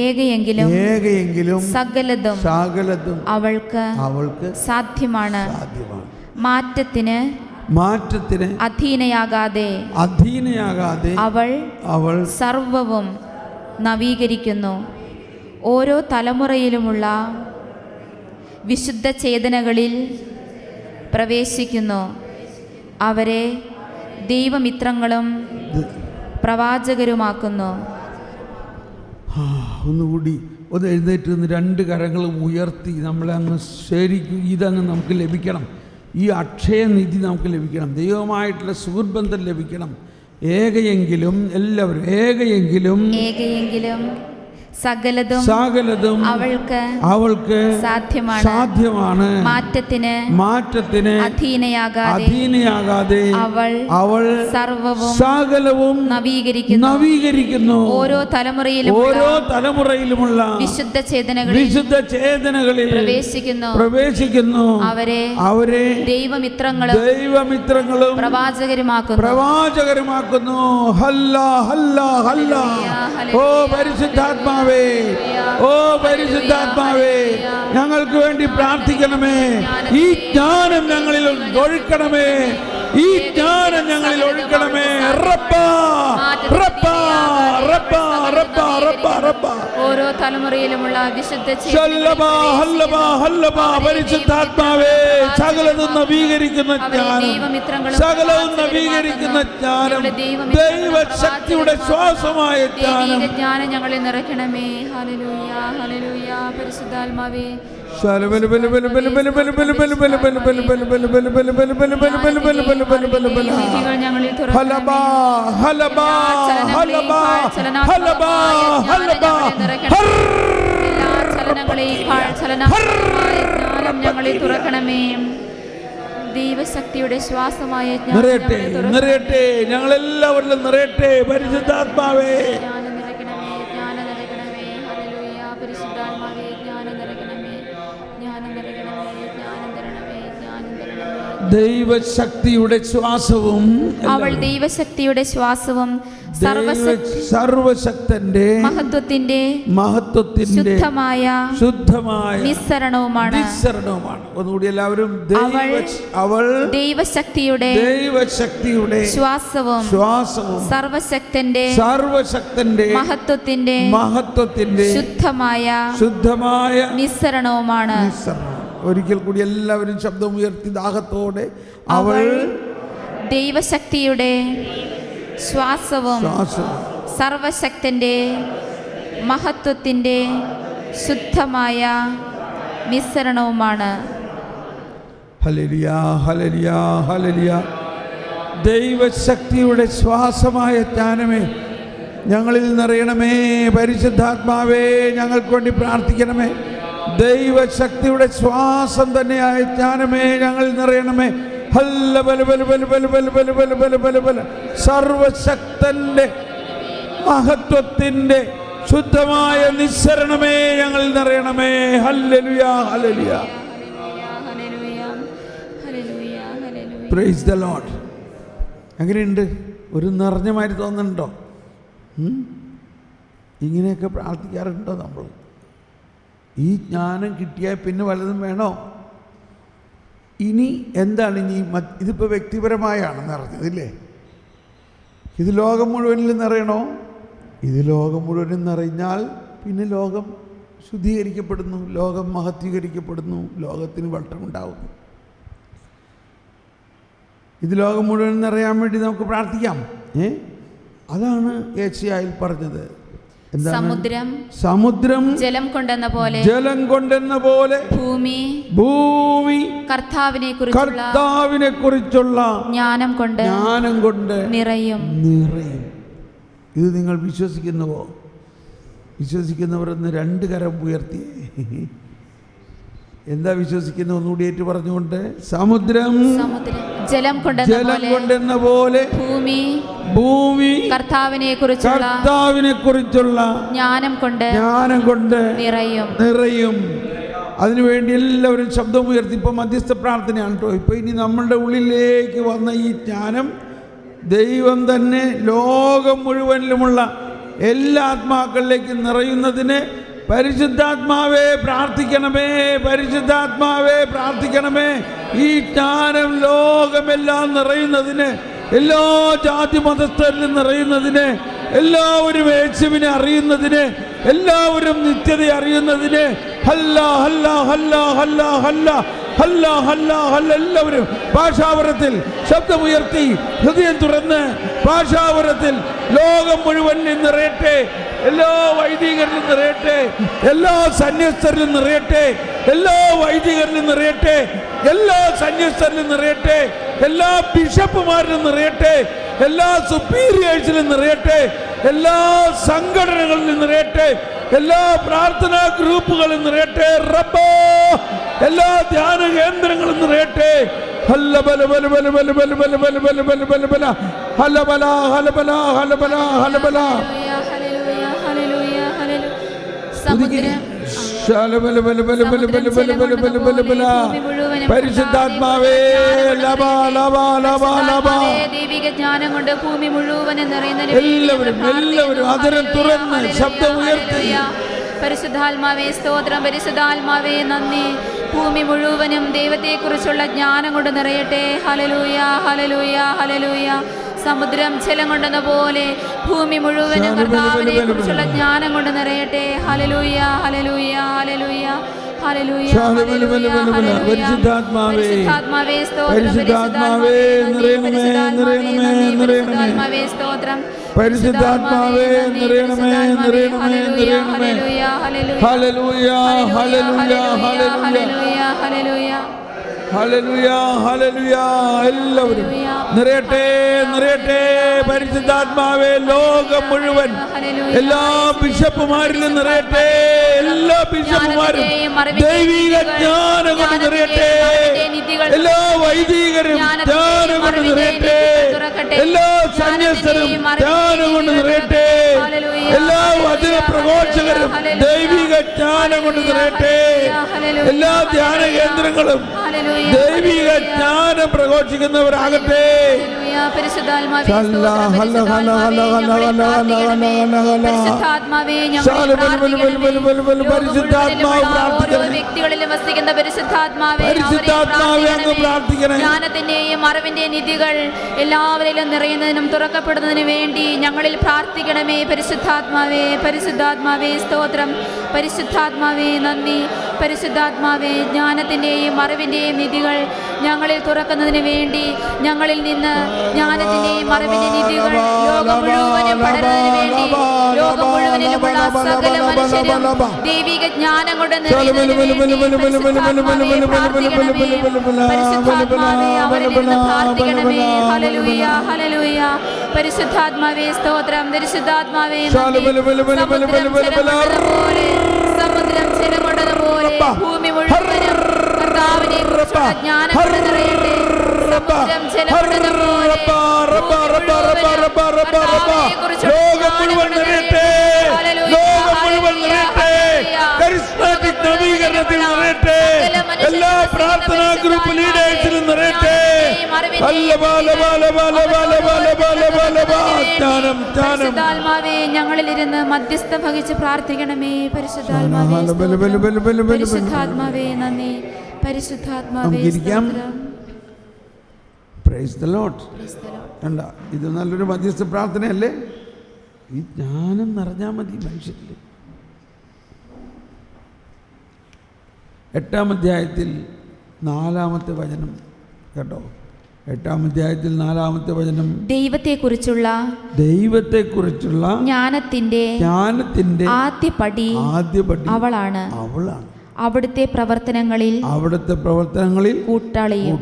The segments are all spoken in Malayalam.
ഏകയെങ്കിലും സകലതും അവൾക്ക് സാധ്യമാണ്. മാറ്റത്തിന് അധീനയാകാതെ അവൾ സർവവും നവീകരിക്കുന്നു. ഓരോ തലമുറയിലുമുള്ള വിശുദ്ധ ചേതനകളിൽ പ്രവേശിക്കുന്നു. അവരെ ദൈവമിത്രങ്ങളും പ്രവാചകരുമാക്കുന്നു. ഒന്നുകൂടി ഒന്ന് എഴുന്നേറ്റ് നിന്ന് രണ്ട് കരങ്ങളും ഉയർത്തി നമ്മളെ അങ്ങ് ശരിക്കും ഇതങ്ങ് നമുക്ക് ലഭിക്കണം. ഈ അക്ഷയനിധി നമുക്ക് ലഭിക്കണം. ദൈവമായിട്ടുള്ള സുഹൃബന്ധം ലഭിക്കണം. ഏകയെങ്കിലും എല്ലാവരും ഏകയെങ്കിലും സകലതും അവൾക്ക് സാധ്യമാണ്. മാറ്റത്തിന് അധീനയാകാതെ അവൾ സകലവും നവീകരിക്കുന്നു. ഓരോ തലമുറയിലുമുള്ള വിശുദ്ധ ചേതനകളിൽ പ്രവേശിക്കുന്നു. അവരെ ദൈവമിത്രങ്ങളും പ്രവാചകരുമാക്കുന്നു. ഹല്ലാ ഹല്ലാ ഹല്ലാ. ഓ പരിശുദ്ധാത്മാവേ, ഓ പരിശുദ്ധാത്മാവേ, ഞങ്ങൾക്ക് വേണ്ടി പ്രാർത്ഥിക്കണമേ. ഈ ജ്ഞാനം ഞങ്ങളിൽ ഒഴുക്കണമേ. ഈ ജ്ഞാനം ഞങ്ങളിൽ ഒഴുക്കണമേ. ഓരോ തലമുറയിലുമുള്ള വിശുദ്ധ പരിശുദ്ധാത്മാവേ, സകലതും നവീകരിക്കുന്ന ജ്ഞാനം, ദൈവശക്തിയുടെ ശ്വാസമായ ജ്ഞാനം ഞങ്ങളിൽ നിറയ്ക്കണമേ. Hallelujah hallelujah. പരിശുദ്ധാത്മാവേ, ഞങ്ങളിൽ തുറക്കണമേ. ദൈവശക്തിയുടെ ശ്വാസമായ നിറയട്ടെ, ഞങ്ങളെല്ലാവരിലും നിറയട്ടെ. പരിശുദ്ധാത്മാവേ, ദൈവശക്തിയുടെ ശ്വാസവും അവൾ ദൈവശക്തിയുടെ ശ്വാസവും സർവശക്തന്റെ മഹത്വത്തിന്റെ ശുദ്ധമായ നിസ്സരണവുമാണ്. ഒന്നുകൂടി എല്ലാവരും, അവൾ ദൈവശക്തിയുടെ ശ്വാസവും സർവശക്തന്റെ മഹത്വത്തിന്റെ ശുദ്ധമായ നിസ്സരണവുമാണ്. ഒരിക്കൽ കൂടി എല്ലാവരും ശബ്ദം ഉയർത്തി ദാഹത്തോടെ, അവൾ ദൈവശക്തിയുടെ ശ്വാസവും സർവശക്തന്റെ മഹത്വത്തിന്റെ ശുദ്ധമായ നിസ്സരണവുമാണ്. ഹല്ലേലൂയ ഹല്ലേലൂയ ഹല്ലേലൂയ. ദൈവശക്തിയുടെ ശ്വാസമായ ജ്ഞാനമേ, ഞങ്ങളിൽ നിറയണമേ. പരിശുദ്ധാത്മാവേ, ഞങ്ങൾക്ക് വേണ്ടി പ്രാർത്ഥിക്കണമേ. ദൈവശക്തിയുടെ ശ്വാസം തന്നെയായ ജ്ഞാനമേ, ഞങ്ങളിൽ നിറയണമേ. സർവശക്തന്റെ മഹത്വത്തിന്റെ ശുദ്ധമായ നിസ്സരണമേ, ഞങ്ങളിൽ നിറയണമേ. ഹല്ലേലൂയ ഹല്ലേലൂയ. Praise the Lord. എങ്ങനെയുണ്ട്? ഒരു നിറഞ്ഞ മാതിരി തോന്നുന്നുണ്ടോ? ഇങ്ങനെയൊക്കെ പ്രാർത്ഥിക്കാറുണ്ടോ നമ്മൾ? ഈ ജ്ഞാനം കിട്ടിയാൽ പിന്നെ വല്ലതും വേണോ? ഇനി എന്താണ്? ഇതിപ്പോൾ വ്യക്തിപരമായാണ് നിറഞ്ഞതില്ലേ? ഇത് ലോകം മുഴുവനിലും നിറയണോ? ഇത് ലോകം മുഴുവനും നിറഞ്ഞാൽ പിന്നെ ലോകം ശുദ്ധീകരിക്കപ്പെടുന്നു, ലോകം മഹത്വീകരിക്കപ്പെടുന്നു, ലോകത്തിന് വളർച്ചയുണ്ടാകുന്നു. ഇത് ലോകം മുഴുവൻ നിറയാൻ വേണ്ടി നമുക്ക് പ്രാർത്ഥിക്കാം. അതാണ് യെശയ്യായിൽ പറഞ്ഞത്. സമുദ്രം ജലം കൊണ്ടെന്ന പോലെ ഭൂമി കർത്താവിനെ കുറിച്ചുള്ള ജ്ഞാനം കൊണ്ട് നിറയും. ഇത് നിങ്ങൾ വിശ്വസിക്കുന്നുവോ? വിശ്വസിക്കുന്നവർ ഒന്ന് രണ്ട് കരം ഉയർത്തി. എന്താ വിശ്വസിക്കുന്ന? ഒന്നുകൂടി ഏറ്റു പറഞ്ഞുകൊണ്ട്, സമുദ്രം ജലം കൊണ്ടെന്ന പോലെ ഭൂമി കർത്താവിനെ കുറിച്ചുള്ള ജ്ഞാനം കൊണ്ട് നിറയും. അതിനുവേണ്ടി എല്ലാവരും ശബ്ദം ഉയർത്തി. ഇപ്പം മധ്യസ്ഥ പ്രാർത്ഥനയാണ് കേട്ടോ. ഇപ്പം ഇനി നമ്മളുടെ ഉള്ളിലേക്ക് വന്ന ഈ ജ്ഞാനം ദൈവം തന്നെ ലോകം മുഴുവനിലുമുള്ള എല്ലാ ആത്മാക്കളിലേക്കും നിറയുന്നതിന് പരിശുദ്ധാത്മാവേ പ്രാർത്ഥിക്കണമേ, പരിശുദ്ധാത്മാവേ പ്രാർത്ഥിക്കണമേ. ഈ ജ്ഞാനം ലോകമെല്ലാം നിറയുന്നതിന്, എല്ലാ ജാതി മതസ്ഥരിലും നിറയുന്നതിന്, എല്ലാവരും യേശുവിനെ അറിയുന്നതിന്, എല്ലാവരും നിത്യത അറിയുന്നതിന്. ഹല്ല ഹല്ല ഹല്ല ഹല്ല ഹല്ല ഹല്ല ഹല്ല ഹല്ല. എല്ലാവരും ഭാഷാവരത്തിൽ ശബ്ദമുയർത്തി ഹൃദയം തുറന്ന് ഭാഷാവരത്തിൽ ലോകം മുഴുവൻ നിറയട്ടെ, എല്ലാ വൈദികരിലും നിറയട്ടെ, എല്ലാ സന്യസ്തരിലും നിറയട്ടെ, എല്ലാ വൈദികരിലും നിറയട്ടെ, എല്ലാ സന്യസ്തരിലും നിറയട്ടെ, എല്ലാ ബിഷപ്പുമാരിലും നിറയട്ടെ, എല്ലാ സുപ്പീരിയേഴ്സിലും നിറയട്ടെ, എല്ലാ സംഘടനകളിലും നിറയട്ടെ, എല്ലാ പ്രാർത്ഥനാ ഗ്രൂപ്പുകളും നിറയട്ടെ. റബ്ബോ എല്ലാ ധ്യാന കേന്ദ്രങ്ങളും നിറയട്ടെ. ഹല്ല ബല ബല ബല ബല ബല ബല ബല ബല ബല ബല ബല ഹല ബല ഹല ബല ഹല ബല ഹല ബല. പരിശുദ്ധാത്മാവേ ദൈവിക ജ്ഞാനം കൊണ്ട് ഭൂമി മുഴുവനും നിറയുന്ന എല്ലാവരും അതിരം തുറന്ന് ശബ്ദമുയർത്തി. പരിശുദ്ധാത്മാവേ സ്തോത്രം, പരിശുദ്ധാത്മാവേ നന്ദി. ഭൂമി മുഴുവനും ദൈവത്തെക്കുറിച്ചുള്ള ജ്ഞാനം കൊണ്ട് നിറയട്ടെ. ഹല്ലേലൂയ ഹല്ലേലൂയ ഹല്ലേലൂയ. സമുദ്രം ജലം കൊണ്ടെന്ന പോലെ ഭൂമി മുഴുവനും കർത്താവിനെ കുറിച്ചുള്ള ജ്ഞാനം കൊണ്ട് നിറയട്ടെ. ഹല്ലേലൂയ ഹല്ലേലൂയ ഹല്ലേലൂയ ഹല്ലേലൂയ. പരിശുദ്ധാത്മാവേ പരിശുദ്ധാത്മാവേ നിറയണമേ നിറയണമേ നിറയണമേ. സ്തോത്രം പരിശുദ്ധാത്മാവേ നിറയണമേ നിറയണമേ നിറയണമേ. ഹല്ലേലൂയ ഹല്ലേലൂയ ഹല്ലേലൂയ ഹല്ലേലൂയ ഹല്ലേലൂയ ഹല്ലേലൂയ. എല്ലാവരും നിറയട്ടെ നിറയട്ടെ. പരിശുദ്ധാത്മാവേ ലോകം മുഴുവൻ എല്ലാ ബിഷപ്പുമാരിലും നിറയട്ടെ, എല്ലാ ബിഷപ്പുമാരും ദൈവിക ജ്ഞാനം കൊണ്ട് നിറയട്ടെ, എല്ലാ വൈദികരും ജ്ഞാനം കൊണ്ട് നിറയട്ടെ, എല്ലാ സന്യസ്തരും ജ്ഞാനം കൊണ്ട് നിറയട്ടെ, എല്ലാ വചന പ്രഘോഷകരും ദൈവിക ജ്ഞാനം കൊണ്ട് നിറയട്ടെ, എല്ലാ ധ്യാന കേന്ദ്രങ്ങളും ദൈവിക ജ്ഞാനം പ്രഘോഷിക്കുന്നവരാകട്ടെ. വ്യക്തികളിലും വസിക്കുന്ന പരിശുദ്ധാത്മാവേ ജ്ഞാനത്തിന്റെയും അറിവിന്റെയും നിധികൾ എല്ലാവരിലും നിറയുന്നതിനും തുറക്കപ്പെടുന്നതിനു വേണ്ടി ഞങ്ങളിൽ പ്രാർത്ഥിക്കണമേ. പരിശുദ്ധാത്മാവേ പരിശുദ്ധാത്മാവേ സ്തോത്രം, പരിശുദ്ധാത്മാവേ നന്ദി. പരിശുദ്ധാത്മാവേ ജ്ഞാനത്തിന്റെയും അറിവിന്റെയും നിധികൾ ഞങ്ങളിൽ തുറക്കുന്നതിന് വേണ്ടി ഞങ്ങളിൽ നിന്ന് ജ്ഞാനത്തിന്റെയും അറിവിന്റെ നിധികൾ ലോകം മുഴുവനും പടരുന്നതിന് വേണ്ടി ലോകം മുഴുവനിലുമുള്ള സകല മനുഷ്യരും ദൈവിക ജ്ഞാനം കൊണ്ട് പരിശുദ്ധാത്മാവേ അവരിൽ നിന്ന് പ്രാർത്ഥിക്കണമേ. Hallelujah hallelujah. പരിശുദ്ധാത്മാവേ സ്തോത്രം, പരിശുദ്ധാത്മാവേ സമുദ്രം ജലം കൊണ്ടതുപോലെ ഭൂമി മുഴുവനും കർത്താവിനെ കുറിച്ചുള്ള ജ്ഞാനം കൊണ്ട് നിറയട്ടെ. സമുദ്രം ജലം കൊണ്ടതുപോലെ ലോകം മുഴുവൻ നിറയട്ടെ, ലോകം മുഴുവൻ നിറയട്ടെ, കരിസ്മാറ്റിക് നവീകരണത്തിൽ നിറയട്ടെ, എല്ലാ പ്രാർത്ഥനാ ഗ്രൂപ്പ് ലീഡേഴ്സിലും നിറയട്ടെ. പരിശുദ്ധാത്മാവേ ഞങ്ങളിലിരുന്ന് മധ്യസ്ഥ വഹിച്ച് പ്രാർത്ഥിക്കണമേ. പരിശുദ്ധാത്മാവേ നന്ദി. പരിശുദ്ധാത്മാവേ പ്രൈസ് ദി ലോർഡ്. കണ്ട, ഇത് നല്ലൊരു മധ്യസ്ഥ പ്രാർത്ഥനയല്ലേ? ഈ ജ്ഞാനം നിറഞ്ഞാൽ മതി മനുഷ്യരിൽ. 8-ാം അധ്യായത്തിൽ 4-ാമത്തെ വചനം കേട്ടോ. 8-ാം അധ്യായത്തിൽ 4-ാമത്തെ വചനം ദൈവത്തെക്കുറിച്ചുള്ള ജ്ഞാനത്തിന്റെ ആദ്യപടി അവളാണ്. അവിടുത്തെ പ്രവർത്തനങ്ങളിൽ കൂട്ടാളിയും.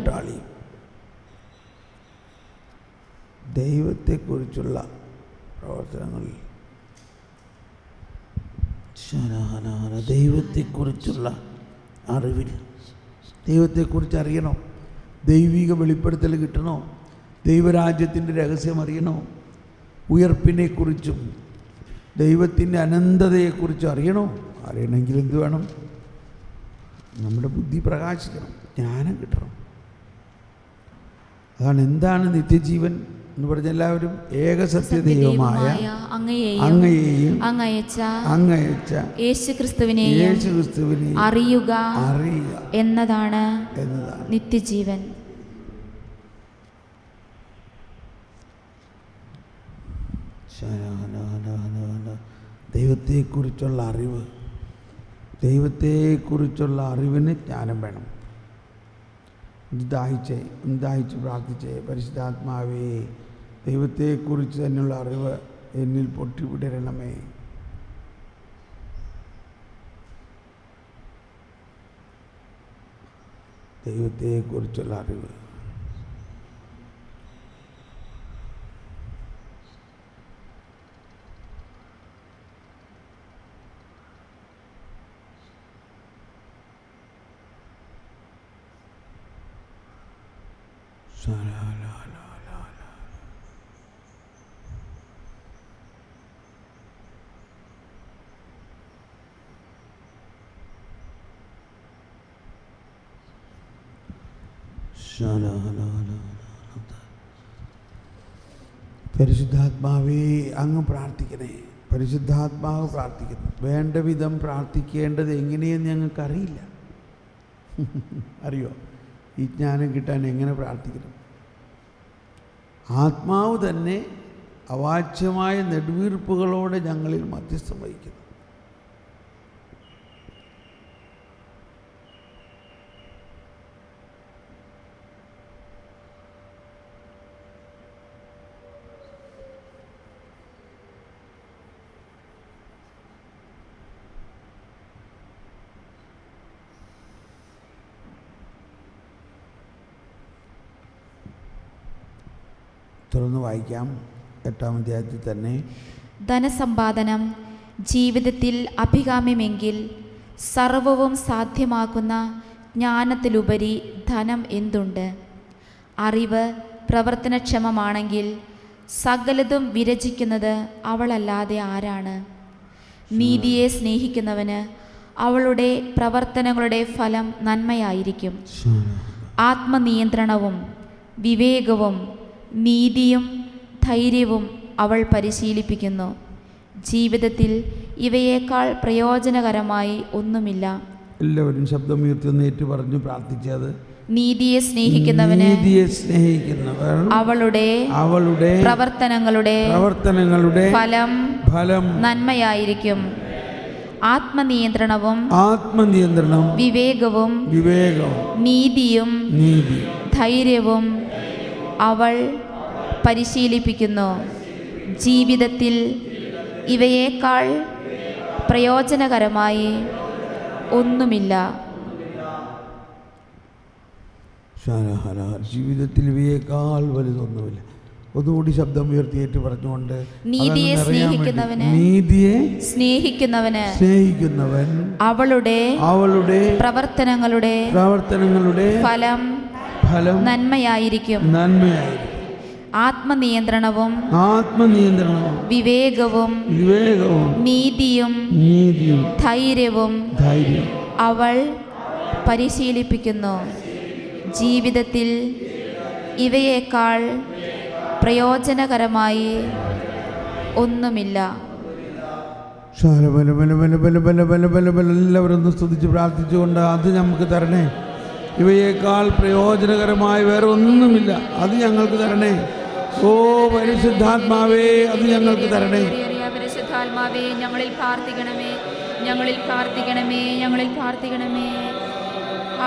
ദൈവത്തെക്കുറിച്ചുള്ള പ്രവർത്തനങ്ങളിൽ, ദൈവത്തെക്കുറിച്ചുള്ള അറിവിൽ, ദൈവത്തെക്കുറിച്ച് അറിയണോ, ദൈവിക വെളിപ്പെടുത്തൽ കിട്ടണോ, ദൈവരാജ്യത്തിൻ്റെ രഹസ്യം അറിയണോ, ഉയർപ്പിനെക്കുറിച്ചും ദൈവത്തിൻ്റെ അനന്തതയെക്കുറിച്ചും അറിയണോ? അറിയണമെങ്കിൽ എന്ത് വേണം? നമ്മുടെ ബുദ്ധി പ്രകാശിക്കണം, ജ്ഞാനം കിട്ടണം. അതാണ് എന്താണ് നിത്യജീവൻ, എന്ന് പറഞ്ഞ എല്ലാവരും ഏകസത്യദൈവമായ അങ്ങയെയും അങ്ങയച്ച യേശുക്രിസ്തുവിനെയും അറിയുക എന്നതാണ് നിത്യജീവൻ. ദൈവത്തെക്കുറിച്ചുള്ള അറിവിന് ജ്ഞാനം വേണം. ദാഹിച്ച് പ്രാർത്ഥിച്ചേ, പരിശുദ്ധാത്മാവേ ദൈവത്തെക്കുറിച്ച് തന്നെയുള്ള അറിവ് എന്നിൽ പൊട്ടിവിടരണമേ. ദൈവത്തെക്കുറിച്ചുള്ള അറിവ്. പരിശുദ്ധാത്മാവേ അങ്ങ് പ്രാർത്ഥിക്കണേ. പരിശുദ്ധാത്മാവ് പ്രാർത്ഥിക്കുന്നു. വേണ്ട വിധം പ്രാർത്ഥിക്കേണ്ടത് എങ്ങനെയെന്ന് ഞങ്ങൾക്കറിയില്ല. അറിയോ ഈ ജ്ഞാനം കിട്ടാൻ എങ്ങനെ പ്രാർത്ഥിക്കണം? ആത്മാവ് തന്നെ അവാച്യമായ നെടുവീർപ്പുകളോടെ ഞങ്ങളിൽ മധ്യസ്ഥം വഹിക്കുന്നു. തുറന്ന് വായിക്കാം. 8-ാം അധ്യായത്തിൽ തന്നെ. ധനസമ്പാദനം ജീവിതത്തിൽ അഭികാമ്യമെങ്കിൽ സർവവും സാധ്യമാക്കുന്ന ജ്ഞാനത്തിലുപരി ധനം എന്തുണ്ട്? അറിവ് പ്രവർത്തനക്ഷമമാണെങ്കിൽ സകലതും വിരചിക്കുന്നത് അവളല്ലാതെ ആരാണ്? നീതിയെ സ്നേഹിക്കുന്നവന് അവളുടെ പ്രവർത്തനങ്ങളുടെ ഫലം നന്മയായിരിക്കും. ആത്മനിയന്ത്രണവും വിവേകവും നീതിയും ധൈര്യവും അവൾ പരിശീലിപ്പിക്കുന്നു. ജീവിതത്തിൽ ഇവയേക്കാൾ പ്രയോജനകരമായി ഒന്നുമില്ല. എല്ലാവരും ശബ്ദമുയർത്തി ഒന്ന് ഏറ്റു പറഞ്ഞു പ്രാർത്ഥിച്ചത്. നീതിയെ സ്നേഹിക്കുന്നവന് അവളുടെ പ്രവർത്തനങ്ങളുടെ ഫലം നന്മയായിരിക്കും. ആത്മനിയന്ത്രണം വിവേകവും നീതിയും ധൈര്യവും അവൾ പരിശീലിപ്പിക്കുന്നു. ജീവിതത്തിൽ ഇവയേക്കാൾ പ്രയോജനകരമായി ഒന്നുമില്ല. ജീവിതത്തിൽ ഇവയേക്കാൾ വലുതൊന്നുമില്ല. ഒന്നുകൂടി ശബ്ദം ഉയർത്തിയേറ്റ് പറഞ്ഞുകൊണ്ട്, നീതിയെ സ്നേഹിക്കുന്നവന് അവളുടെ പ്രവർത്തനങ്ങളുടെ ഫലം നന്മയായിരിക്കും. ആത്മനിയന്ത്രണവും വിവേകവും നീതിയും ധൈര്യവും അവൾ പരിശീലിപ്പിക്കുന്നു. ജീവിതത്തിൽ ഇവയേക്കാൾ പ്രയോജനകരമായി ഒന്നുമില്ല. എല്ലാവരും സ്തുതിച്ച് പ്രാർത്ഥിച്ചുകൊണ്ട് അത് നമുക്ക് തരണേ. ഇവയേക്കാൾ പ്രയോജനകരമായി വേറെ ഒന്നുമില്ല. അത് ഞങ്ങൾക്ക് തരണേ. ഓ പരിശുദ്ധാത്മാവേ, അത് ഞങ്ങൾക്ക് തരണേ. പരിശുദ്ധാത്മാവേ, ഞങ്ങളിൽ പ്രാർത്ഥിക്കണമേ.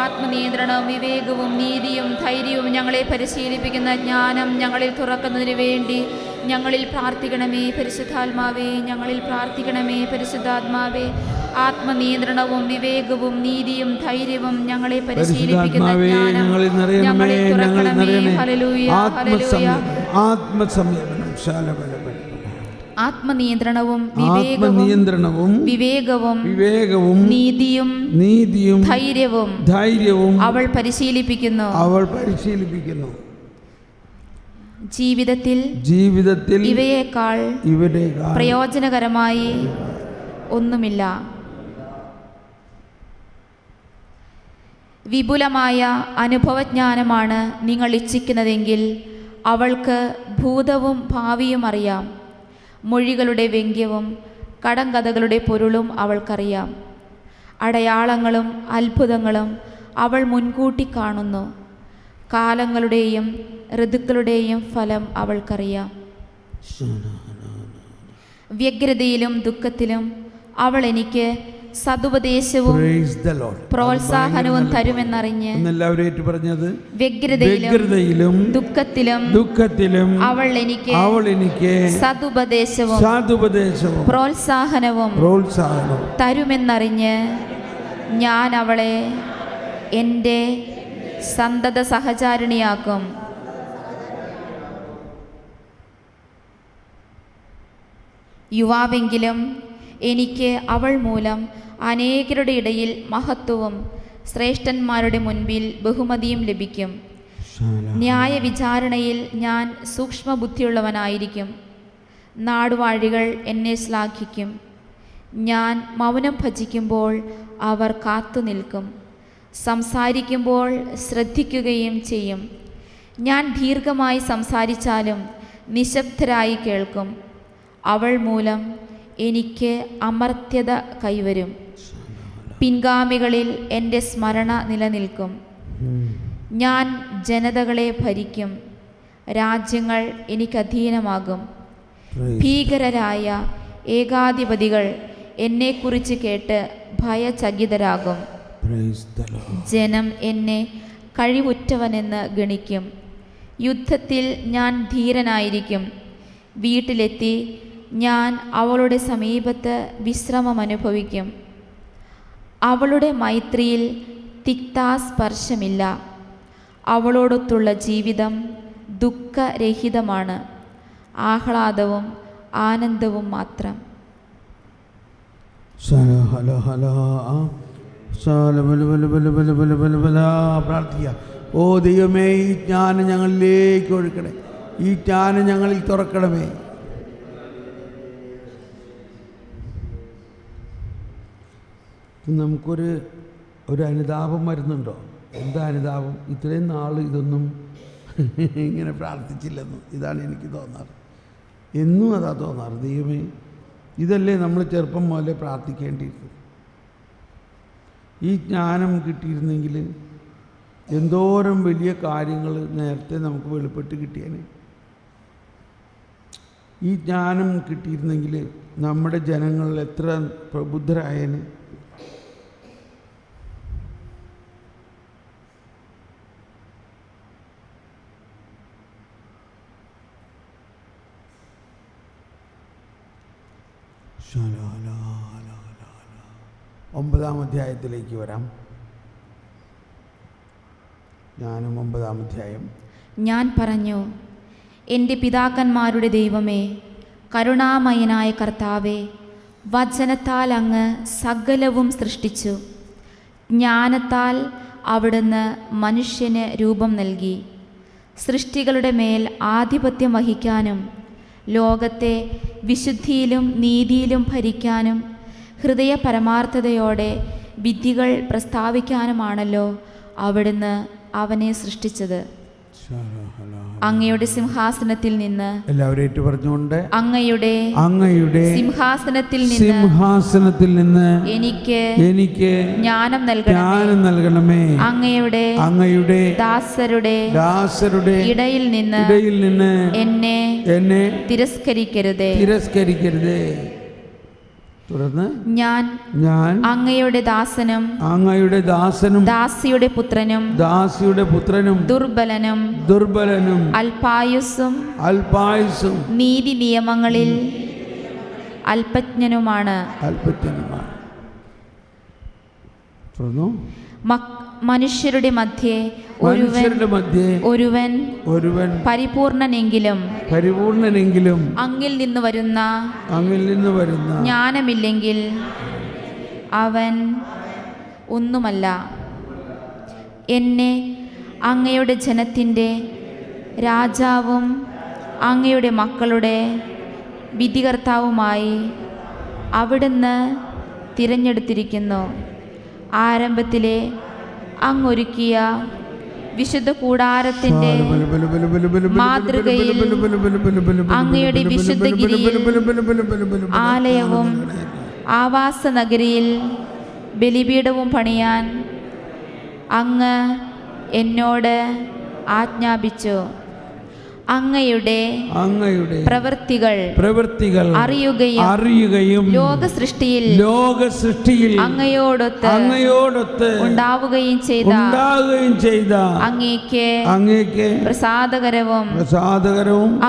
ആത്മനിയന്ത്രണവും വിവേകവും നീതിയും ധൈര്യവും ഞങ്ങളെ പരിശീലിപ്പിക്കുന്ന ജ്ഞാനം ഞങ്ങളിൽ തുറക്കുന്നതിന് വേണ്ടി ഞങ്ങളിൽ പ്രാർത്ഥിക്കണമേ. പരിശുദ്ധാത്മാവേ, ഞങ്ങളിൽ പ്രാർത്ഥിക്കണമേ. പരിശുദ്ധാത്മാവേ, ആത്മനിയന്ത്രണവും വിവേകവും നീതിയും ധൈര്യവും ഞങ്ങളെ പരിശീലിപ്പിക്കുന്ന ജ്ഞാനം ഞങ്ങളിൽ തുറക്കണമേ. Hallelujah, hallelujah. ആത്മനിയന്ത്രണവും വിവേകവും നീതിയും ധൈര്യവും അവൾ പരിശീലിപ്പിക്കുന്നു. ജീവിതത്തിൽ ഇവയേക്കാൾ പ്രയോജനകരമായി ഒന്നുമില്ല. വിപുലമായ അനുഭവജ്ഞാനമാണ് നിങ്ങൾ ഇച്ഛിക്കുന്നതെങ്കിൽ അവൾക്ക് ഭൂതവും ഭാവിയും അറിയാം. മൊഴികളുടെ വ്യംഗ്യവും കടങ്കഥകളുടെ പൊരുളും അവൾക്കറിയാം. അടയാളങ്ങളും അത്ഭുതങ്ങളും അവൾ മുൻകൂട്ടി കാണുന്നു. കാലങ്ങളുടെയും ഋതുക്കളുടെയും ഫലം അവൾക്കറിയാം. വ്യഗ്രതയിലും ദുഃഖത്തിലും അവൾ എനിക്ക് സതുപദേശവും പ്രോത്സാഹനവും തരുമെന്നറിഞ്ഞ് വ്യഗ്രതയിലും ദുഃഖത്തിലും അവൾ എനിക്ക് സതുപദേശവും പ്രോത്സാഹനവും തരുമെന്നറിഞ്ഞ് ഞാൻ അവളെ എൻ്റെ സന്തത സഹചാരിണിയാക്കും. യുവാവെങ്കിലും എനിക്ക് അവൾ മൂലം അനേകരുടെ ഇടയിൽ മഹത്വവും ശ്രേഷ്ഠന്മാരുടെ മുൻപിൽ ബഹുമതിയും ലഭിക്കും. ന്യായവിചാരണയിൽ ഞാൻ സൂക്ഷ്മബുദ്ധിയുള്ളവനായിരിക്കും. നാടുവാഴികൾ എന്നെ ശ്ലാഘിക്കും. ഞാൻ മൗനം ഭജിക്കുമ്പോൾ അവർ കാത്തു നിൽക്കും. സംസാരിക്കുമ്പോൾ ശ്രദ്ധിക്കുകയും ചെയ്യും. ഞാൻ ദീർഘമായി സംസാരിച്ചാലും നിശബ്ദരായി കേൾക്കും. അവൾ മൂലം എനിക്ക് അമർത്യത കൈവരും. പിൻഗാമികളിൽ എൻ്റെ സ്മരണ നിലനിൽക്കും. ഞാൻ ജനതകളെ ഭരിക്കും. രാജ്യങ്ങൾ എനിക്കധീനമാകും. ഭീകരരായ ഏകാധിപതികൾ എന്നെക്കുറിച്ച് കേട്ട് ഭയചകിതരാകും. ജനം എന്നെ കഴിവുറ്റവനെന്ന് ഗണിക്കും. യുദ്ധത്തിൽ ഞാൻ ധീരനായിരിക്കും. വീട്ടിലെത്തി ഞാൻ അവളുടെ സമീപത്ത് വിശ്രമമനുഭവിക്കും. അവളുടെ മൈത്രിയിൽ തിക്താസ്പർശമില്ല. അവളോടൊത്തുള്ള ജീവിതം ദുഃഖരഹിതമാണ്. ആഹ്ലാദവും ആനന്ദവും മാത്രം. പ്രാർത്ഥിക്കുക. ഓ ദൈവമേ, ഈ ജ്ഞാനം ഞങ്ങളിലേക്ക് ഒഴുക്കണേ. ഈ ജ്ഞാനം ഞങ്ങളിൽ തുറക്കണമേ. നമുക്കൊരു അനുതാപം വരുന്നുണ്ടോ? എന്താ അനുതാപം? ഇത്രയും നാൾ ഇതൊന്നും ഇങ്ങനെ പ്രാർത്ഥിച്ചില്ലെന്നും ഇതാണ് എനിക്ക് തോന്നാറ്. എന്നും അതാ തോന്നാറ്. ദൈവമേ, ഇതല്ലേ നമ്മൾ ചെറുപ്പം മുതലേ പ്രാർത്ഥിക്കേണ്ടിയിരുന്നത്. ഈ ജ്ഞാനം കിട്ടിയിരുന്നെങ്കിൽ എന്തോരം വലിയ കാര്യങ്ങൾ നേരത്തെ നമുക്ക് വെളിപ്പെട്ട് കിട്ടിയേനെ. ഈ ജ്ഞാനം കിട്ടിയിരുന്നെങ്കിൽ നമ്മുടെ ജനങ്ങൾ എത്ര പ്രബുദ്ധരായേനെ. ഒമ്പതാം അധ്യായത്തിലേക്ക് വരാം. ഞാനും 9-ാം അധ്യായം. ഞാൻ പറഞ്ഞു, എൻ്റെ പിതാക്കന്മാരുടെ ദൈവമേ, കരുണാമയനായ കർത്താവേ, വചനത്താൽ അങ്ങ് സകലവും സൃഷ്ടിച്ചു. ജ്ഞാനത്താൽ അവിടുന്ന് മനുഷ്യന് രൂപം നൽകി. സൃഷ്ടികളുടെ മേൽ ആധിപത്യം വഹിക്കാനും ലോകത്തെ വിശുദ്ധിയിലും നീതിയിലും ഭരിക്കാനും ഹൃദയ പരമാർത്ഥതയോടെ വിധികൾ പ്രസ്താവിക്കാനുമാണല്ലോ അവിടുന്ന് അവനെ സൃഷ്ടിച്ചത്. അങ്ങയുടെ സിംഹാസനത്തിൽ നിന്ന് എല്ലാവരും പറഞ്ഞുകൊണ്ട് അങ്ങയുടെ സിംഹാസനത്തിൽ നിന്ന് എനിക്ക് ജ്ഞാനം നൽകണമേ. അങ്ങയുടെ ദാസരുടെ ഇടയിൽ നിന്ന് എന്നെ തിരസ്കരിക്കരുതേ. തുടർന്ന് ഞാൻ അങ്ങയുടെ ദാസനും ദാസിയുടെ പുത്രനും ദുർബലനും അല്പായുസ്സും നീതി നിയമങ്ങളിൽ അല്പജ്ഞനുമാണ്. മനുഷ്യരുടെ മധ്യേ ഒരുവൻ പരിപൂർണനെങ്കിലും അങ്ങിൽ നിന്ന് വരുന്ന ജ്ഞാനമില്ലെങ്കിൽ അവൻ ഒന്നുമല്ല. എന്നെ അങ്ങയുടെ ജനത്തിൻ്റെ രാജാവും അങ്ങയുടെ മക്കളുടെ വിധികർത്താവുമായി അവിടുന്ന് തിരഞ്ഞെടുത്തിരിക്കുന്നു. ആരംഭത്തിലെ അങ്ങൊരുക്കിയ വിശുദ്ധ കൂടാരത്തിന്റെ മാതൃകയിൽ അങ്ങയുടെ വിശുദ്ധഗിരിയിൽ ആലയവും ആവാസ നഗരിയിൽ ബലിപീഠവും പണിയാൻ അങ്ങ് എന്നോട് ആജ്ഞാപിച്ചു. അങ്ങയുടെ പ്രവൃത്തികൾ അറിയുകയും ലോകസൃഷ്ടിയിൽ അങ്ങയോടൊത്ത് ഉണ്ടാവുകയും ചെയ്ത അങ്ങേക്ക് പ്രസാദകരവും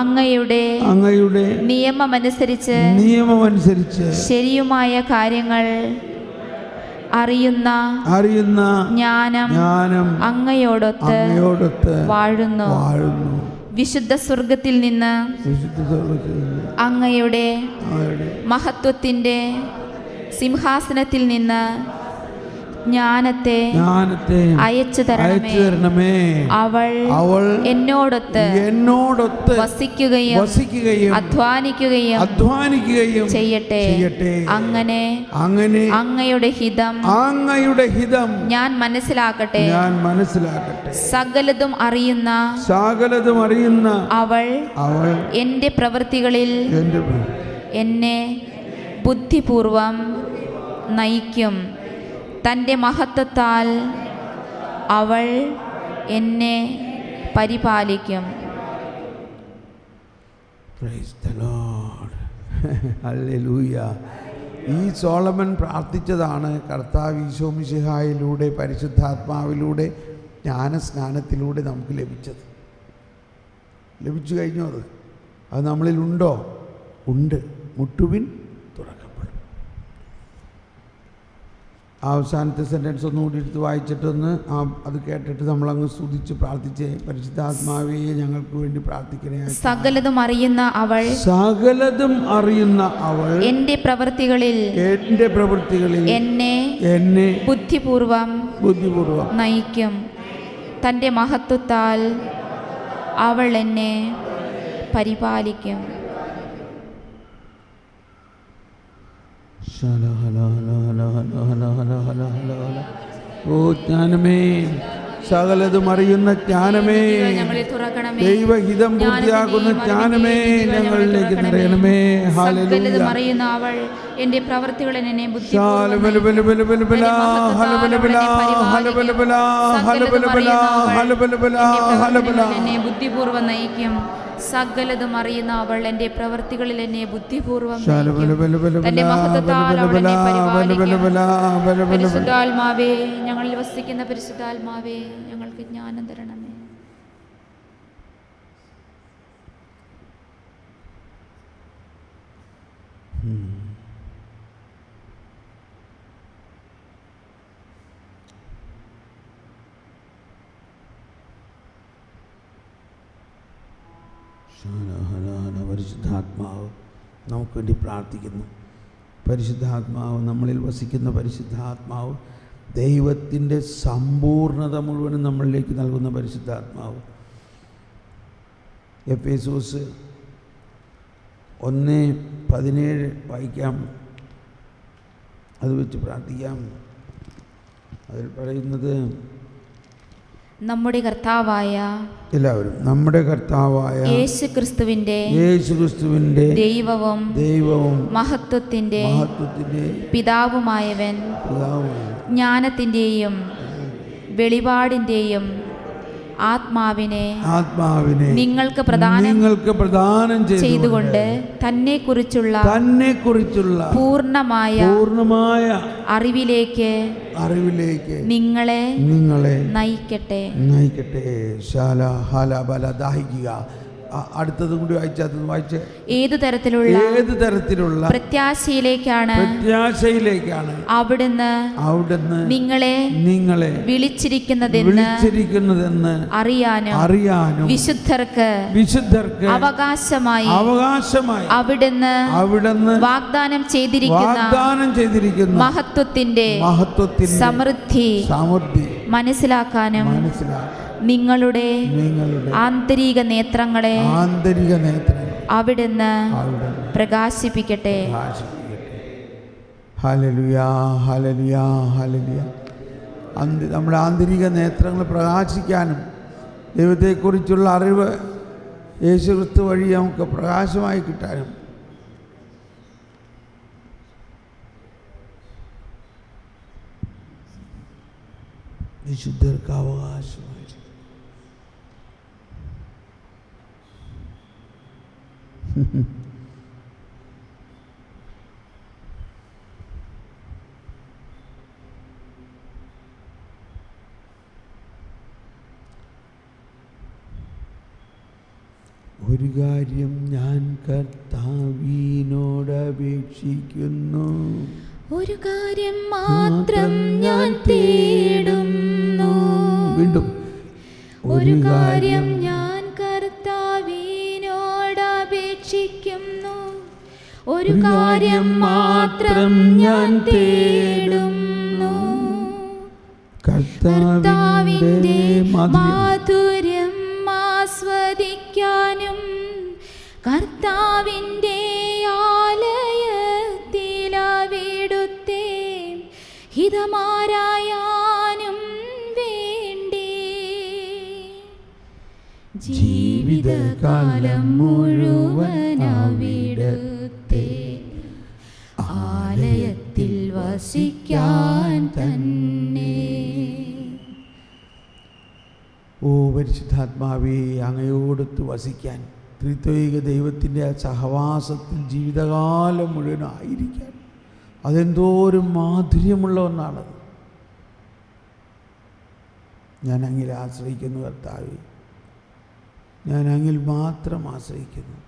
അങ്ങയുടെ നിയമമനുസരിച്ച് ശരിയുമായ കാര്യങ്ങൾ അറിയുന്ന ജ്ഞാനം അങ്ങയോടൊത്ത് വാഴുന്നു. വിശുദ്ധ സ്വർഗത്തിൽ നിന്ന് അങ്ങയുടെ മഹത്വത്തിൻ്റെ സിംഹാസനത്തിൽ നിന്ന് ജ്ഞാനത്തെ അയച്ചു തരണമേ. അവൾ എന്നോടൊത്ത് വസിക്കുകയും അധ്വാനിക്കുകയും ചെയ്യട്ടെ. അങ്ങനെ അങ്ങയുടെ ഹിതം ഞാൻ മനസ്സിലാക്കട്ടെ. സകലതും അറിയുന്ന അവൾ എൻ്റെ പ്രവൃത്തികളിൽ എന്നെ ബുദ്ധിപൂർവം നയിക്കും. തൻ്റെ മഹത്വത്താൽ അവൾ എന്നെ പരിപാലിക്കും. Praise the Lord. ഹല്ലേലൂയ. ഈ സോളമൻ പ്രാർത്ഥിച്ചതാണ് കർത്താവ് ഈശോ മിശിഹായിലൂടെ പരിശുദ്ധാത്മാവിലൂടെ ജ്ഞാനസ്നാനത്തിലൂടെ നമുക്ക് ലഭിച്ചു കഴിഞ്ഞോ? അത് നമ്മളിലുണ്ടോ? ഉണ്ട്. മുട്ടുവിൻ തുറക്കപ്പെടും. അവസാനത്തെ സെൻറ്റൻസ് ഒന്നുകൂടി എടുത്ത് വായിച്ചിട്ടൊന്ന് അത് കേട്ടിട്ട് നമ്മളങ്ങ് സ്തുതിച്ച് പ്രാർത്ഥിച്ചേ. പരിശുദ്ധാത്മാവേ ഞങ്ങൾക്ക് വേണ്ടി പ്രാർത്ഥിക്കണേ. സകലതും അറിയുന്ന അവൾ എൻ്റെ പ്രവൃത്തികളിൽ എന്നെ ബുദ്ധിപൂർവം നയിക്കും. തൻ്റെ മഹത്വത്താൽ അവൾ എന്നെ പരിപാലിക്കും. ഓ ജ്ഞാനമേ, സകലതും അറിയുന്ന ജ്ഞാനമേ, ദൈവഹിതം പൂർത്തിയാക്കുന്ന ജ്ഞാനമേ, ഞങ്ങളിലേക്ക് നിറയണമേ. സകലതും അറിയുന്ന അവൾ എൻ്റെ പ്രവൃത്തികളിൽ എന്നെ ബുദ്ധിപൂർവ്വം നയിക്കും. സകലതും അറിയുന്ന അവൾ എൻ്റെ പ്രവൃത്തികളിൽ എന്നെ ബുദ്ധിപൂർവ്വം തന്റെ മഹത്വത്താൽ അവൾ എന്നെ പരിപാലിക്കും. പരിശുദ്ധാത്മാവേ, ഞങ്ങളിൽ വസിക്കുന്ന പരിശുദ്ധാത്മാവേ, ഞങ്ങൾക്ക് ജ്ഞാനം തരണമേ. പരിശുദ്ധാത്മാവ് നമുക്ക് വേണ്ടി പ്രാർത്ഥിക്കുന്നു. പരിശുദ്ധാത്മാവ് നമ്മളിൽ വസിക്കുന്ന പരിശുദ്ധാത്മാവ്, ദൈവത്തിൻ്റെ സമ്പൂർണ്ണത മുഴുവനും നമ്മളിലേക്ക് നൽകുന്ന പരിശുദ്ധാത്മാവ്. എഫേസോസ് 1:17 വായിക്കാം, അത് വെച്ച് പ്രാർത്ഥിക്കാം. അതിൽ പറയുന്നത് നമ്മുടെ കർത്താവായ യേശുക്രിസ്തുവിന്റെ ദൈവവും മഹത്വത്തിന്റെ പിതാവുമായവൻ ജ്ഞാനത്തിന്റെയും വെളിപാടിന്റെയും ആത്മാവിനെ നിങ്ങൾക്ക് പ്രദാനം ചെയ്തുകൊണ്ട് തന്നെക്കുറിച്ചുള്ള പൂർണ്ണമായ അറിവിലേക്ക് നിങ്ങളെ നയിക്കട്ടെ. അടുത്തതും കൂടി വായിച്ചേ. ഏതു തരത്തിലുള്ള പ്രത്യാശയിലേക്കാണ് അവിടുന്ന് നിങ്ങളെ വിളിച്ചിരിക്കുന്നതെന്ന് അറിയാനും വിശുദ്ധർക്ക് അവകാശമായി അവിടുന്ന് വാഗ്ദാനം ചെയ്തിരിക്കുന്ന മഹത്വത്തിന്റെ സമൃദ്ധി മനസ്സിലാക്കാനും നിങ്ങളുടെ ആന്തരിക നേത്രങ്ങളെ അവിടുന്ന് പ്രകാശിപ്പിക്കട്ടെ. ഹല്ലേലൂയ, ഹല്ലേലൂയ, ഹല്ലേലൂയ. നമ്മുടെ ആന്തരിക നേത്രങ്ങൾ പ്രകാശിക്കാനും ദൈവത്തെക്കുറിച്ചുള്ള അറിവ് യേശുക്രിസ്തു വഴി നമുക്ക് പ്രകാശമായി കിട്ടാനും വിശുദ്ധർക്ക് അവകാശമായി. ഒരു കാര്യം ഞാൻ കർത്താവിനോട് അപേക്ഷിക്കുന്നു, ഒരു കാര്യം മാത്രം ഞാൻ തേടുന്നു. വീണ്ടും ഒരു കാര്യം ഞാൻ കർത്താവിനോട് അപേക്ഷിക്കുന്നു, ഒരു കാര്യം മാത്രം ഞാൻ തേടുന്നു. കർത്താവിന്റെ മാധുര്യം ആസ്വദിക്കാനും കർത്താവിൻ്റെ ആലയത്തിലവിടുത്തെ ഹിതമാരായാനും വേണ്ടി ജീവിതകാലം മുഴുവൻ അവിടുത്തെ ആലയത്തിൽ വസിക്കാൻ തന്നെ. ഓ പരിശുദ്ധാത്മാവേ, അങ്ങയോടൊത്ത് വസിക്കാൻ, ത്രിത്വൈക ദൈവത്തിൻ്റെ ആ സഹവാസത്തിൽ ജീവിതകാലം മുഴുവനായിരിക്കാൻ, അതെന്തോരം മാധുര്യമുള്ള ഒന്നാണത്. ഞാൻ അങ്ങിൽ ആശ്രയിക്കുന്നു കർത്താവേ, ഞാൻ അങ്ങിൽ മാത്രം ആശ്രയിക്കുന്നു.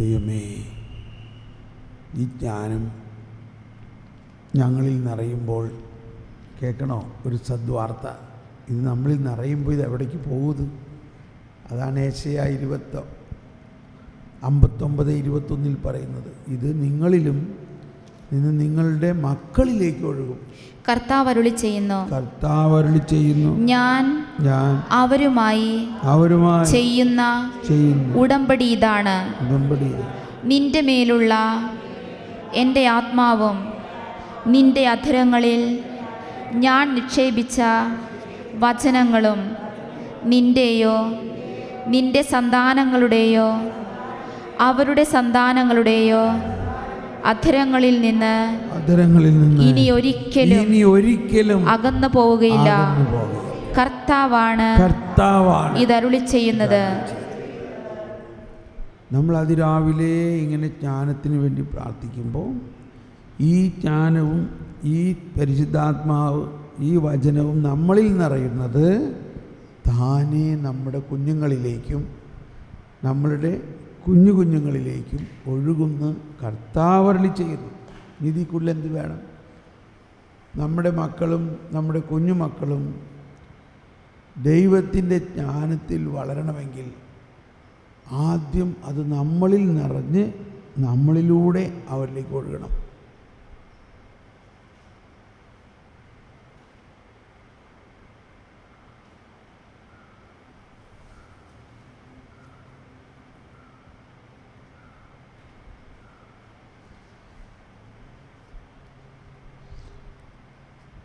ദൈവമേ, ഈ ജ്ഞാനം ഞങ്ങളിൽ നിറയുമ്പോൾ കേൾക്കണോ ഒരു സദ്വാർത്ത, ഇത് നമ്മളിൽ നിറയുമ്പോൾ ഇത് എവിടേക്ക് പോകുന്നത്? അതാണ് ഏശയ്യാ 59:21 പറയുന്നത്. ഇത് നിങ്ങളിലും നിന്ന് നിങ്ങളുടെ മക്കളിലേക്ക് ഒഴുകും. കർത്താവ് അരുളി ചെയ്യുന്നു, ഞാൻ അവരുമായി ചെയ്യുന്ന ഉടമ്പടി ഇതാണ്. നിന്റെ മേലുള്ള എൻ്റെ ആത്മാവും നിന്റെ അധരങ്ങളിൽ ഞാൻ നിക്ഷേപിച്ച വചനങ്ങളും നിന്റെയോ നിന്റെ സന്താനങ്ങളുടെയോ അവരുടെ സന്താനങ്ങളുടെയോ അധരങ്ങളിൽ നിന്ന് ഇനി ഒരിക്കലും അകന്നു പോവുകയില്ല. കർത്താവാണ് ഇതരുളി ചെയ്യുന്നത്. നമ്മൾ അതിരാവിലെ ഇങ്ങനെ ജ്ഞാനത്തിന് വേണ്ടി പ്രാർത്ഥിക്കുമ്പോൾ ഈ ജ്ഞാനവും ഈ പരിശുദ്ധാത്മാവ് ഈ വചനവും നമ്മളിൽ നിറയുന്നത് താനേ നമ്മുടെ കുഞ്ഞുങ്ങളിലേക്കും നമ്മളുടെ കുഞ്ഞുങ്ങളിലേക്കും ഒഴുകുന്ന കർത്താവരുളി ചെയ്യുന്നു. ഇതിൽ എന്ത് വേണം? നമ്മുടെ മക്കളും നമ്മുടെ കുഞ്ഞുമക്കളും ദൈവത്തിൻ്റെ ജ്ഞാനത്തിൽ വളരണമെങ്കിൽ ആദ്യം അത് നമ്മളിൽ നിറഞ്ഞ് നമ്മളിലൂടെ അവരിലേക്ക് ഒഴുകണം.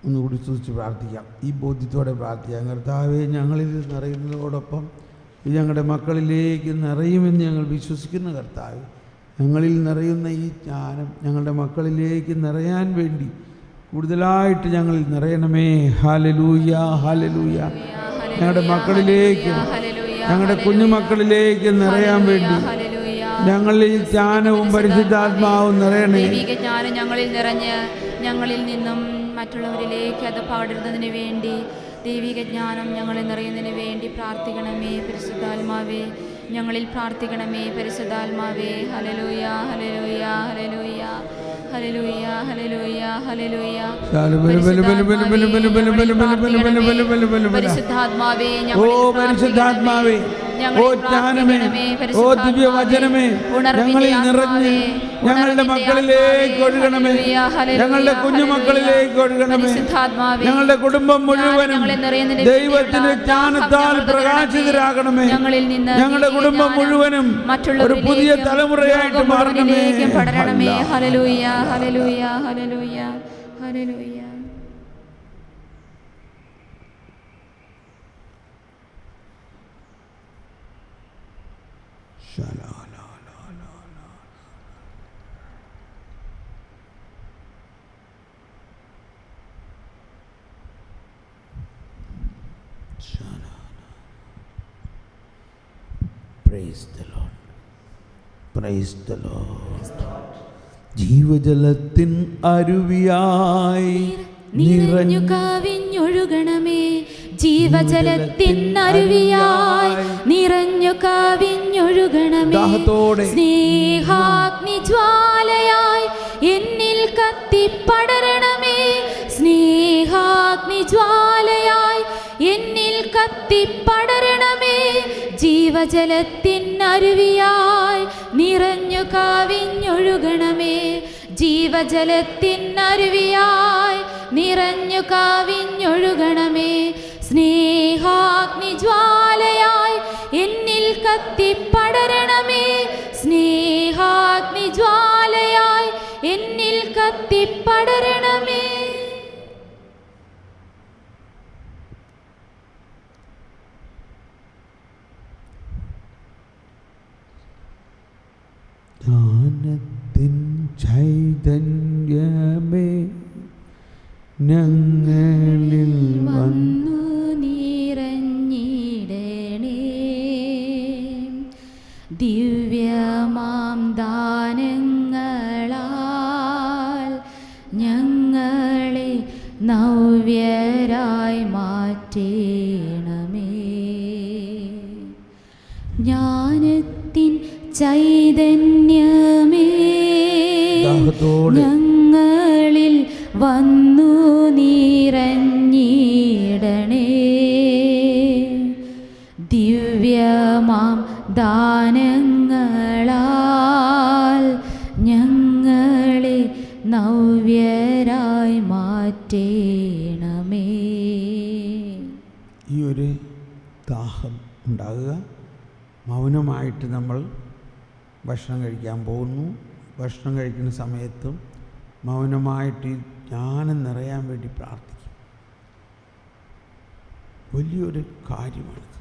ഒന്നുകൂടി സ്തുതിച്ച് പ്രാർത്ഥിക്കാം. ഈ ബോധ്യത്തോടെ പ്രാർത്ഥിക്കാം. കർത്താവേ, ഞങ്ങളിൽ നിറയുന്നതോടൊപ്പം ഇത് ഞങ്ങളുടെ മക്കളിലേക്ക് നിറയുമെന്ന് ഞങ്ങൾ വിശ്വസിക്കുന്ന കർത്താവേ, ഞങ്ങളിൽ നിറയുന്ന ഈ ജ്ഞാനം ഞങ്ങളുടെ മക്കളിലേക്ക് നിറയാൻ വേണ്ടി കൂടുതലായിട്ട് ഞങ്ങളിൽ നിറയണമേ. ഹല്ലേലൂയ, ഹല്ലേലൂയ. ഞങ്ങളുടെ മക്കളിലേക്ക്, ഞങ്ങളുടെ കുഞ്ഞുമക്കളിലേക്ക് നിറയാൻ വേണ്ടി ഞങ്ങളിൽ ജ്ഞാനവും പരിശുദ്ധാത്മാവും നിറയണേ. ജ്ഞാനം ഞങ്ങളിൽ നിറഞ്ഞ് ഞങ്ങളിൽ നിന്നും മറ്റുള്ളവരിലേക്ക് അത് പകരുന്നതിന് വേണ്ടി ദൈവിക ജ്ഞാനം ഞങ്ങളിൽ നിറയുന്നതിന് വേണ്ടി പ്രാർത്ഥിക്കണമേ പരിശുദ്ധാത്മാവേ. ഞങ്ങളിൽ പ്രാർത്ഥിക്കണമേ പരിശുദ്ധാത്മാവേ. ഹല്ലേലൂയ, ഹല്ലേലൂയ, ഹല്ലേലൂയ, ഹല്ലേലൂയ, ഹല്ലേലൂയ, ഹല്ലേലൂയ. പരിശുദ്ധാത്മാവേ, പരിശുദ്ധാത്മാവേ, ഓ ജ്ഞാനമേ, ഓ ദിവ്യവചനമേ, ഞങ്ങളിൽ നിറഞ്ഞ് ഞങ്ങളുടെ മക്കളിലേക്ക് ഒഴുകണമേ, ഞങ്ങളുടെ കുഞ്ഞുമക്കളിലേക്ക് ഒഴുകണമേ. ഞങ്ങളുടെ കുടുംബം മുഴുവനും ദൈവത്തിന്റെ ജ്ഞാനത്താൽ പ്രകാശിതരാകണമേ. ഞങ്ങളുടെ കുടുംബം മുഴുവനും ഒരു പുതിയ തലമുറയായിട്ട് മാറണമേ. പടരണമേ. ഹല്ലേലൂയ, ഹല്ലേലൂയ, ഹല്ലേലൂയ, ഹല്ലേലൂയ. Praise the Lord. Praise the Lord. ജീവജലത്തിൻ അരുവിയായി നിറഞ്ഞു കവിഞ്ഞൊഴുകണമേ. ജീവജലത്തിൻ അരുവിയായി നിറഞ്ഞു കവിഞ്ഞൊഴുകണമേ. സ്നേഹാഗ്നി ജ്വാലയായി എന്നിൽ കത്തിപ്പടരണമേ. സ്നേഹാഗ്നി ജ്വാലയായി എന്നിൽ കത്തിപ്പടരണമേ. ജീവജലത്തിൻ അരുവിയായി നിറഞ്ഞു കവിഞ്ഞൊഴുകണമേ. ജീവജലത്തിൻ അരുവിയായി നിറഞ്ഞു കവിഞ്ഞൊഴുകണമേ. സ്നേഹാഗ്നി ജ്വാലയായി എന്നിൽ കത്തിപ്പടരണമേ. സ്നേഹാഗ്നി ജ്വാലയായി എന്നിൽ കത്തിപ്പടരണമേ. ജ്ഞാനത്തിൻ ചൈതന്യമേ ഞങ്ങളിൽ വന്നു നിറഞ്ഞിടണേ. ദിവ്യമാം ദാനങ്ങളാൽ ഞങ്ങളെ നവ്യരായി മാറ്റണമേ. ജ്ഞാനത്തിൻ ചൈതന്യമേ ഞങ്ങളിൽ വന്നു നിറഞ്ഞിടണേ. ദിവ്യമാം ദാനങ്ങളാൽ ഞങ്ങളെ നവ്യരായി മാറ്റണമേ. ഈ ഒരു ദാഹം ഉണ്ടാകുക. മൗനമായിട്ട് നമ്മൾ ഭക്ഷണം കഴിക്കാൻ പോകുന്നു. ഭക്ഷണം കഴിക്കുന്ന സമയത്തും മൗനമായിട്ട് ജ്ഞാനം നിറയാൻ വേണ്ടി പ്രാർത്ഥിക്കും. വലിയൊരു കാര്യമാണിത്.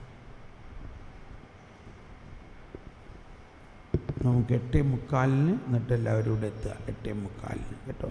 നമുക്ക് 8:45 എന്നിട്ട് എല്ലാവരും കൂടെ എത്തുക. 8:45 കേട്ടോ.